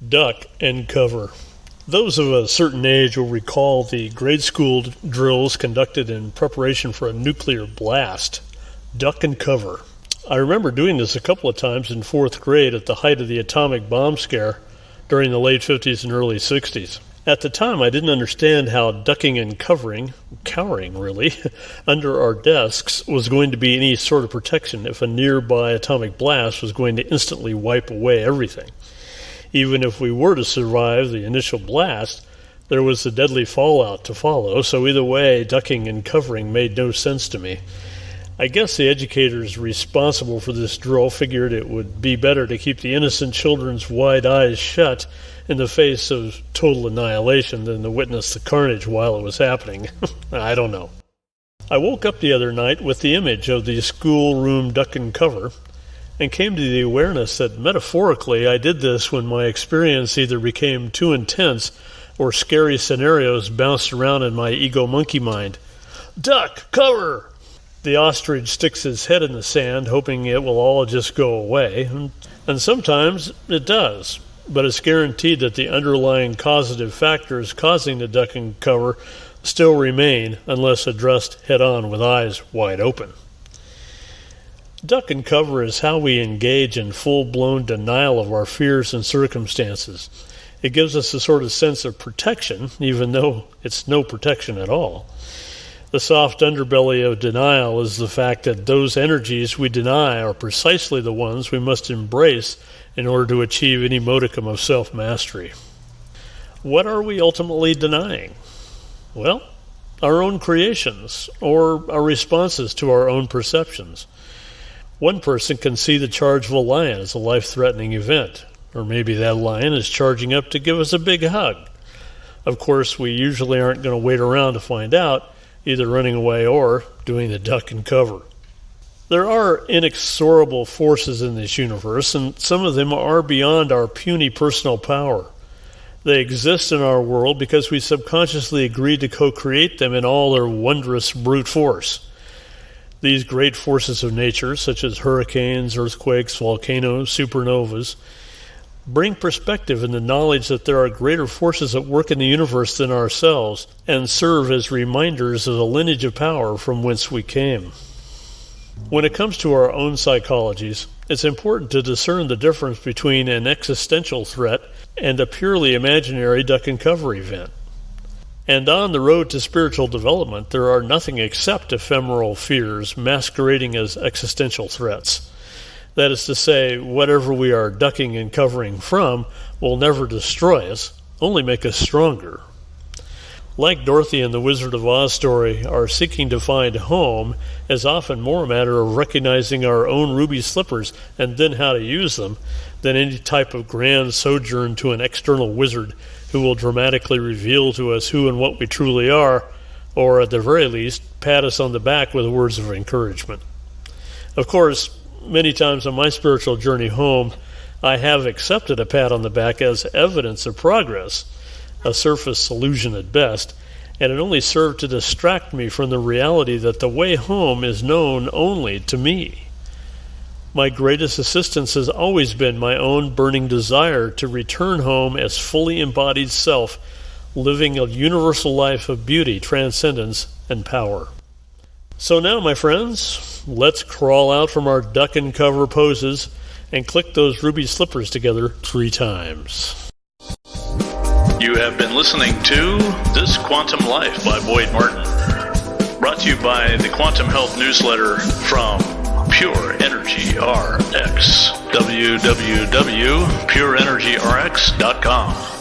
Duck and cover. Those of a certain age will recall the grade school drills conducted in preparation for a nuclear blast. Duck and cover. I remember doing this a couple of times in fourth grade at the height of the atomic bomb scare during the late 50s and early 60s. At the time, I didn't understand how ducking and cowering really, under our desks was going to be any sort of protection if a nearby atomic blast was going to instantly wipe away everything. Even if we were to survive the initial blast, there was the deadly fallout to follow, so either way, ducking and covering made no sense to me. I guess the educators responsible for this drill figured it would be better to keep the innocent children's wide eyes shut in the face of total annihilation than to witness the carnage while it was happening. I don't know. I woke up the other night with the image of the schoolroom duck and cover and came to the awareness that metaphorically I did this when my experience either became too intense or scary scenarios bounced around in my ego monkey mind. Duck, cover! The ostrich sticks his head in the sand, hoping it will all just go away, and sometimes it does, but it's guaranteed that the underlying causative factors causing the duck and cover still remain unless addressed head-on with eyes wide open. Duck and cover is how we engage in full-blown denial of our fears and circumstances. It gives us a sort of sense of protection, even though it's no protection at all. The soft underbelly of denial is the fact that those energies we deny are precisely the ones we must embrace in order to achieve any modicum of self-mastery. What are we ultimately denying? Well, our own creations, or our responses to our own perceptions. One person can see the charge of a lion as a life-threatening event, or maybe that lion is charging up to give us a big hug. Of course, we usually aren't going to wait around to find out, either running away or doing the duck and cover. There are inexorable forces in this universe, and some of them are beyond our puny personal power. They exist in our world because we subconsciously agreed to co-create them in all their wondrous brute force. These great forces of nature, such as hurricanes, earthquakes, volcanoes, supernovas, bring perspective in the knowledge that there are greater forces at work in the universe than ourselves and serve as reminders of the lineage of power from whence we came. When it comes to our own psychologies, it's important to discern the difference between an existential threat and a purely imaginary duck and cover event. And on the road to spiritual development, there are nothing except ephemeral fears masquerading as existential threats. That is to say, whatever we are ducking and covering from will never destroy us, only make us stronger. Like Dorothy in the Wizard of Oz story, our seeking to find home is often more a matter of recognizing our own ruby slippers and then how to use them than any type of grand sojourn to an external wizard who will dramatically reveal to us who and what we truly are, or at the very least, pat us on the back with words of encouragement. Of course, many times on my spiritual journey home, I have accepted a pat on the back as evidence of progress, a surface illusion at best, and it only served to distract me from the reality that the way home is known only to me. My greatest assistance has always been my own burning desire to return home as fully embodied self, living a universal life of beauty, transcendence, and power. So now, my friends, let's crawl out from our duck and cover poses and click those ruby slippers together 3 times. You have been listening to This Quantum Life by Boyd Martin. Brought to you by the Quantum Health Newsletter from Pure Energy RX. www.pureenergyrx.com.